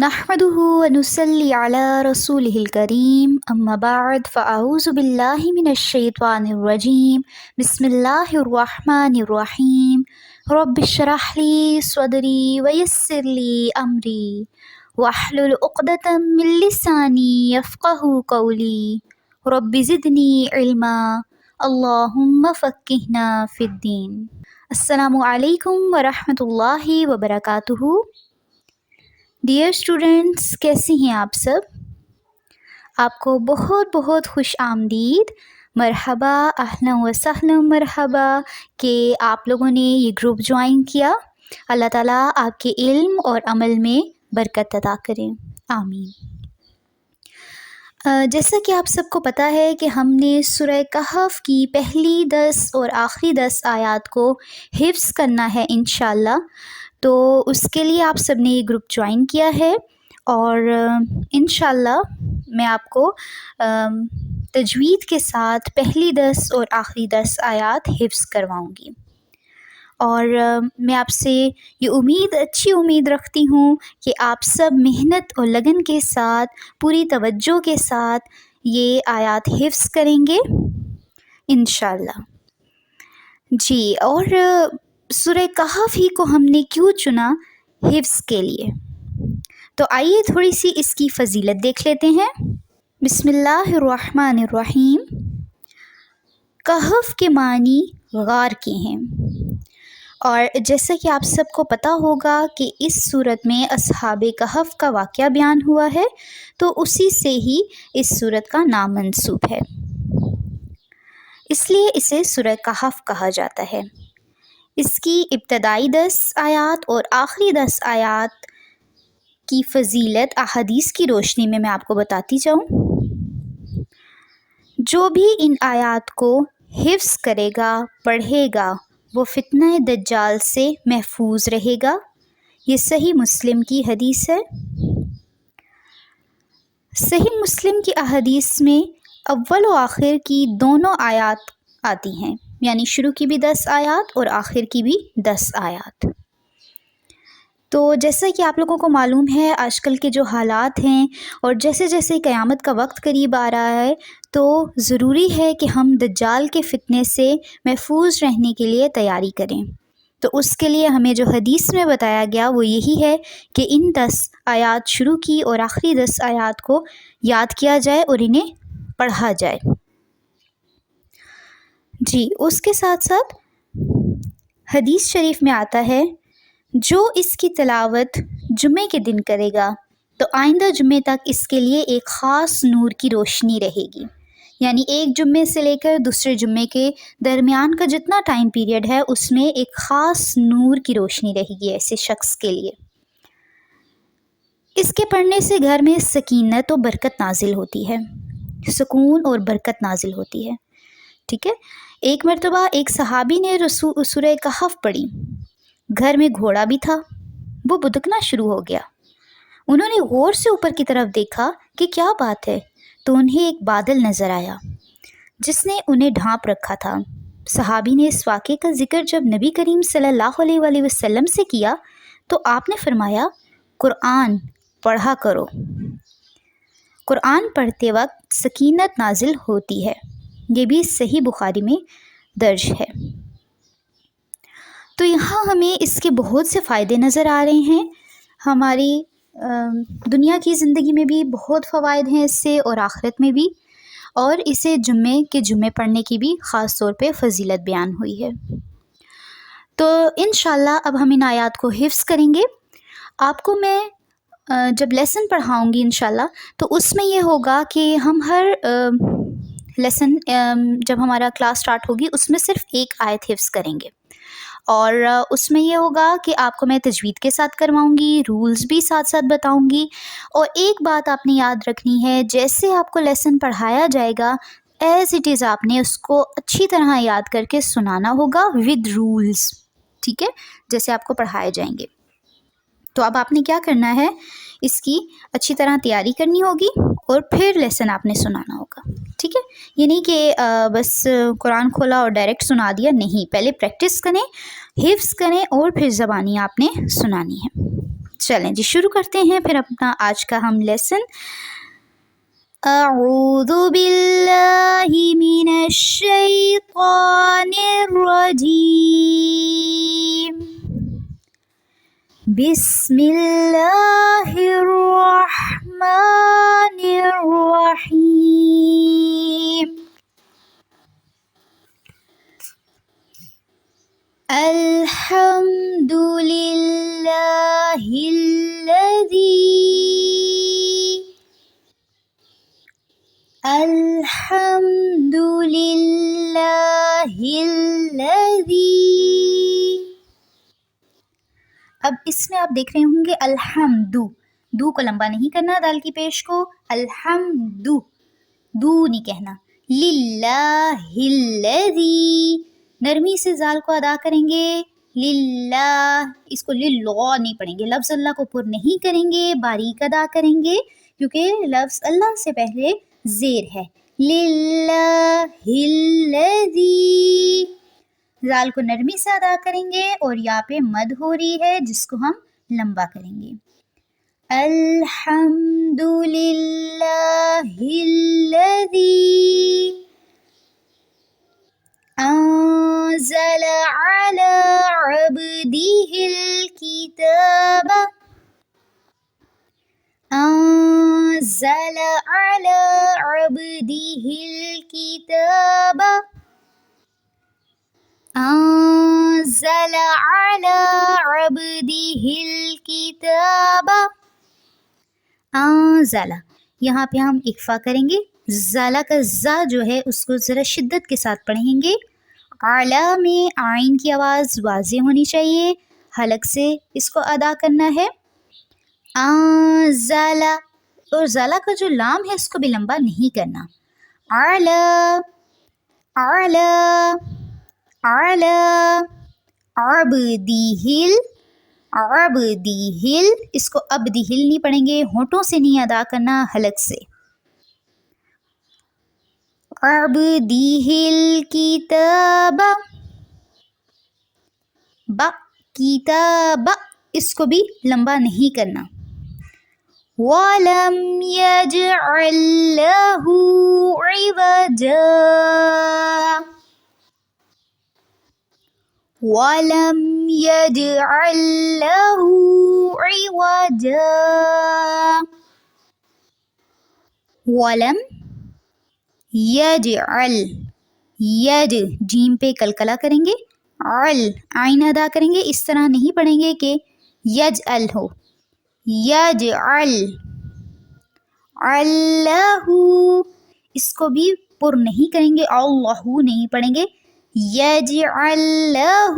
نحمده ونصلي على رسوله الكريم أما بعد فأعوذ بالله من الشيطان الرجيم بسم الله الرحمن الرحيم رب اشرح لي صدري ويسر لي أمري واحلل عقدة من لساني يفقه قولي رب زدني علما اللهم فقهنا في الدين۔ السلام علیکم ورحمۃ اللہ وبرکاتہ۔ ڈیئر اسٹوڈنٹس، کیسے ہیں آپ سب؟ آپ کو بہت بہت خوش آمدید، مرحبا، اہلا و سہلا مرحبا کہ آپ لوگوں نے یہ گروپ جوائن کیا۔ اللہ تعالیٰ آپ کے علم اور عمل میں برکت عطا کریں، آمین۔ جیسا کہ آپ سب کو پتہ ہے کہ ہم نے سورہ کہف کی پہلی 10 اور آخری 10 آیات کو حفظ کرنا ہے انشاءاللہ، تو اس کے لیے آپ سب نے یہ گروپ جوائن کیا ہے، اور انشاءاللہ میں آپ کو تجوید کے ساتھ پہلی 10 اور آخری 10 آیات حفظ کرواؤں گی، اور میں آپ سے یہ اچھی امید رکھتی ہوں کہ آپ سب محنت اور لگن کے ساتھ، پوری توجہ کے ساتھ یہ آیات حفظ کریں گے انشاءاللہ۔ جی، اور سورہ کہف ہی کو ہم نے کیوں چنا حفظ کے لیے؟ تو آئیے تھوڑی سی اس کی فضیلت دیکھ لیتے ہیں۔ بسم اللہ الرحمن الرحیم۔ کہف کے معنی غار کے ہیں، اور جیسا کہ آپ سب کو پتہ ہوگا کہ اس صورت میں اصحاب کہف کا واقعہ بیان ہوا ہے، تو اسی سے ہی اس صورت کا نام منسوب ہے، اس لیے اسے سورہ کہف کہا جاتا ہے۔ اس کی ابتدائی 10 آیات اور آخری 10 آیات کی فضیلت احادیث کی روشنی میں آپ کو بتاتی جاؤں۔ جو بھی ان آیات کو حفظ کرے گا، پڑھے گا، وہ فتنہ دجال سے محفوظ رہے گا۔ یہ صحیح مسلم کی حدیث ہے۔ صحیح مسلم کی احادیث میں اول و آخر کی دونوں آیات آتی ہیں، یعنی شروع کی بھی 10 آیات اور آخر کی بھی 10 آیات۔ تو جیسا کہ آپ لوگوں کو معلوم ہے، آج کل کے جو حالات ہیں اور جیسے جیسے قیامت کا وقت قریب آ رہا ہے، تو ضروری ہے کہ ہم دجال کے فتنے سے محفوظ رہنے کے لیے تیاری کریں۔ تو اس کے لیے ہمیں جو حدیث میں بتایا گیا وہ یہی ہے کہ ان 10 آیات شروع کی اور آخری 10 آیات کو یاد کیا جائے اور انہیں پڑھا جائے۔ جی، اس کے ساتھ ساتھ حدیث شریف میں آتا ہے، جو اس کی تلاوت جمعے کے دن کرے گا تو آئندہ جمعے تک اس کے لیے ایک خاص نور کی روشنی رہے گی، یعنی ایک جمعے سے لے کر دوسرے جمعے کے درمیان کا جتنا ٹائم پیریڈ ہے، اس میں ایک خاص نور کی روشنی رہے گی ایسے شخص کے لیے۔ اس کے پڑھنے سے گھر میں سکینت و برکت نازل ہوتی ہے، سکون اور برکت نازل ہوتی ہے، ٹھیک ہے۔ ایک مرتبہ ایک صحابی نے سورہ کہف پڑھی، گھر میں گھوڑا بھی تھا، وہ بھٹکنا شروع ہو گیا۔ انہوں نے غور سے اوپر کی طرف دیکھا کہ کیا بات ہے، تو انہیں ایک بادل نظر آیا جس نے انہیں ڈھانپ رکھا تھا۔ صحابی نے اس واقعے کا ذکر جب نبی کریم صلی اللہ علیہ وآلہ وسلم سے کیا تو آپ نے فرمایا، قرآن پڑھا کرو، قرآن پڑھتے وقت سکینت نازل ہوتی ہے۔ یہ بھی صحیح بخاری میں درج ہے۔ تو یہاں ہمیں اس کے بہت سے فائدے نظر آ رہے ہیں۔ ہماری دنیا کی زندگی میں بھی بہت فوائد ہیں اس سے، اور آخرت میں بھی، اور اسے جمعے پڑھنے کی بھی خاص طور پہ فضیلت بیان ہوئی ہے۔ تو انشاءاللہ اب ہم ان آیات کو حفظ کریں گے۔ آپ کو میں جب لیسن پڑھاؤں گی انشاءاللہ، تو اس میں یہ ہوگا کہ ہم ہر لیسن جب ہمارا کلاس سٹارٹ ہوگی اس میں صرف ایک آیت حفظ کریں گے، اور اس میں یہ ہوگا کہ آپ کو میں تجوید کے ساتھ کرواؤں گی، رولز بھی ساتھ ساتھ بتاؤں گی، اور ایک بات آپ نے یاد رکھنی ہے، جیسے آپ کو لیسن پڑھایا جائے گا ایز اٹ از آپ نے اس کو اچھی طرح یاد کر کے سنانا ہوگا ود رولز، ٹھیک ہے، جیسے آپ کو پڑھائے جائیں گے۔ تو اب آپ نے کیا کرنا ہے، اس کی اچھی طرح تیاری کرنی ہوگی اور پھر لیسن آپ نے سنانا ہوگا، ٹھیک ہے۔ یہ نہیں کہ بس قرآن کھولا اور ڈائریکٹ سنا دیا، نہیں، پہلے پریکٹس کریں، حفظ کریں، اور پھر زبانی آپ نے سنانی ہے۔ چلیں جی شروع کرتے ہیں پھر اپنا آج کا ہم لیسن. اعوذ باللہ من الشیطان الرجیم. بسم اللہ الرحمن الرحیم. الحمد للہ الحمد للہ الذی. اب اس میں آپ دیکھ رہے ہوں گے الحمد، دو کو لمبا نہیں کرنا، دال کی پیش کو. الحمد دو نہیں کہنا. للہ الذی نرمی سے زال کو ادا کریں گے. للہ اس کو للہ نہیں پڑھیں گے، لفظ اللہ کو پر نہیں کریں گے، باریک ادا کریں گے کیونکہ لفظ اللہ سے پہلے زیر ہے. للہ الذی زال کو نرمی سے ادا کریں گے اور یا پہ مد ہو رہی ہے جس کو ہم لمبا کریں گے. الحمد للہ الذی انزل علی عبدہ الکتاب. انزل علی عبدہ الکتاب. انزل علی عبدہ الکتاب. انزل یہاں پہ ہم اکفا کریں گے. زالا کا زا جو ہے اس کو ذرا شدت کے ساتھ پڑھیں گے. اعلیٰ میں آئین کی آواز واضح ہونی چاہیے، حلق سے اس کو ادا کرنا ہے. انزلا اور زالا کا جو لام ہے اس کو بھی لمبا نہیں کرنا. اعلیٰ اعلیٰ اعلیٰ عبدیہل عبدیہل اس کو ابدیہل نہیں پڑھیں گے، ہونٹوں سے نہیں ادا کرنا، حلق سے. عبدیہل کتاب. با کتاب اس کو بھی لمبا نہیں کرنا. وَلَمْ يَجْعَلْ لَهُ عِوَجًا. وَلَمْ يَجْعَلْ لَهُ عِوَجًا. وَلَمْ یجعل ید جیم پہ کلکلا کریں گے، عل آئین ادا کریں گے. اس طرح نہیں پڑھیں گے کہ یجعل ہو. یجعل اللہ اس کو بھی پر نہیں کریں گے، اللہ نہیں پڑھیں گے. یجعل له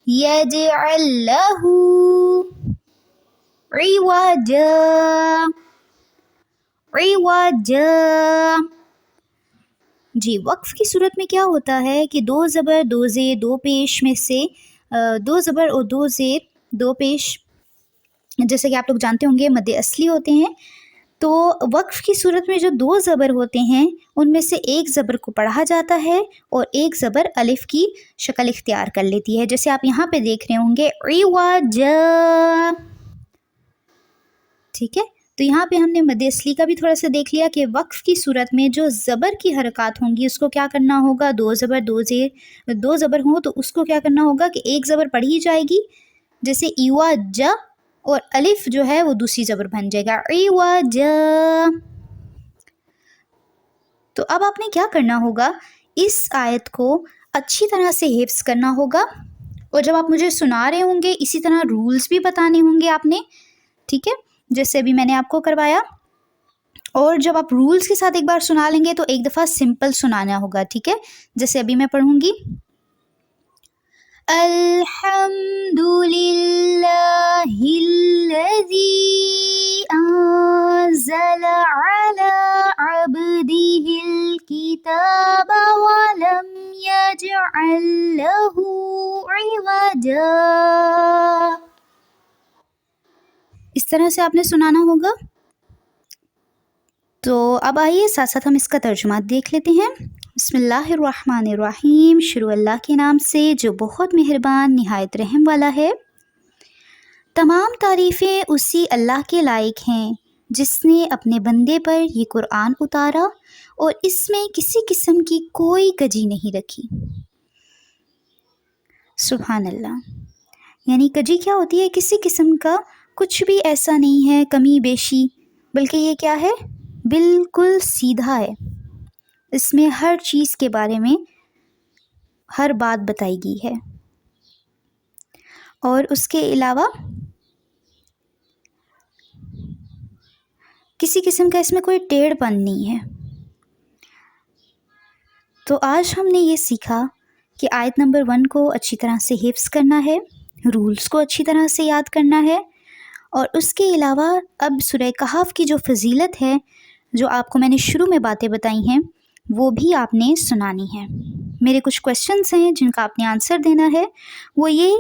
یجعل له عوجا عوجا. جی وقف کی صورت میں کیا ہوتا ہے کہ دو زبر دو زیر دو پیش میں سے دو زبر اور دو زیر دو پیش جیسے کہ آپ لوگ جانتے ہوں گے مد اصلی ہوتے ہیں. تو وقف کی صورت میں جو دو زبر ہوتے ہیں ان میں سے ایک زبر کو پڑھا جاتا ہے اور ایک زبر الف کی شکل اختیار کر لیتی ہے، جیسے آپ یہاں پہ دیکھ رہے ہوں گے عوجا. ٹھیک ہے، تو یہاں پہ ہم نے مد اصلی کا بھی تھوڑا سا دیکھ لیا کہ وقف کی صورت میں جو زبر کی حرکات ہوں گی اس کو کیا کرنا ہوگا. دو زبر دو زیر دو زبر ہوں تو اس کو کیا کرنا ہوگا کہ ایک زبر پڑھی جائے گی، جیسے ایواجا، اور الف جو ہے وہ دوسری زبر بن جائے گا ایواجا. تو اب آپ نے کیا کرنا ہوگا، اس آیت کو اچھی طرح سے حفظ کرنا ہوگا، اور جب آپ مجھے سنا رہے ہوں گے اسی طرح رولز بھی بتانے ہوں گے آپ نے. ٹھیک ہے، جیسے ابھی میں نے آپ کو کروایا، اور جب آپ رولز کے ساتھ ایک بار سنا لیں گے تو ایک دفعہ سمپل سنانا ہوگا. ٹھیک ہے، جیسے ابھی میں پڑھوں گی. الحمد للہ الذی انزل علی عبدہ الکتاب ولم یجعل لہ عوجا. اس طرح سے آپ نے سنانا ہوگا. تو اب آئیے ساتھ ساتھ ہم اس کا ترجمہ دیکھ لیتے ہیں. بسم اللہ الرحمن الرحیم. شروع اللہ کے نام سے جو بہت مہربان نہایت رحم والا ہے. تمام تعریفیں اسی اللہ کے لائق ہیں جس نے اپنے بندے پر یہ قرآن اتارا اور اس میں کسی قسم کی کوئی کجی نہیں رکھی۔ سبحان اللہ۔ یعنی کجی کیا ہوتی ہے؟ کسی قسم کا کچھ بھی ایسا نہیں ہے کمی بیشی، بلکہ یہ کیا ہے؟ بالکل سیدھا ہے۔ اس میں ہر چیز کے بارے میں ہر بات بتائی گئی ہے، اور اس کے علاوہ کسی قسم کا اس میں کوئی ٹیڑھ پن نہیں ہے۔ تو آج ہم نے یہ سیکھا کہ آیت نمبر 1 کو اچھی طرح سے حفظ کرنا ہے، رولز کو اچھی طرح سے یاد کرنا ہے، اور اس کے علاوہ اب سورہ کہف کی جو فضیلت ہے، جو آپ کو میں نے شروع میں باتیں بتائی ہیں، وہ بھی آپ نے سنانی ہے۔ میرے کچھ کویسچنز ہیں جن کا آپ نے آنسر دینا ہے، وہ یہ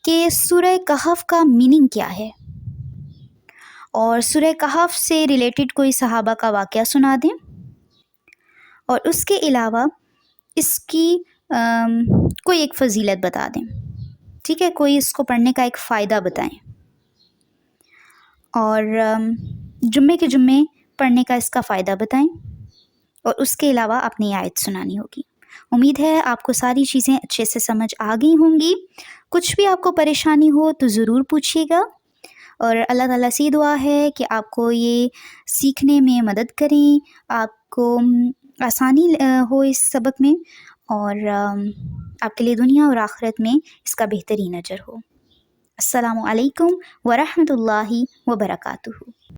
کہ سورہ کہف کا میننگ کیا ہے، اور سورہ کہف سے ریلیٹڈ کوئی صحابہ کا واقعہ سنا دیں، اور اس کے علاوہ اس کی کوئی ایک فضیلت بتا دیں، ٹھیک ہے؟ کوئی اس کو پڑھنے کا ایک فائدہ بتائیں، اور جمعے کے جمعے پڑھنے کا اس کا فائدہ بتائیں، اور اس کے علاوہ آپ نے یہ آیت سنانی ہوگی۔ امید ہے آپ کو ساری چیزیں اچھے سے سمجھ آ گئی ہوں گی۔ کچھ بھی آپ کو پریشانی ہو تو ضرور پوچھیے گا، اور اللہ تعالیٰ سے دعا ہے کہ آپ کو یہ سیکھنے میں مدد کریں، آپ کو آسانی ہو اس سبق میں، اور آپ کے لیے دنیا اور آخرت میں اس کا بہترین اجر ہو۔ السلام علیکم ورحمۃ اللہ وبرکاتہ۔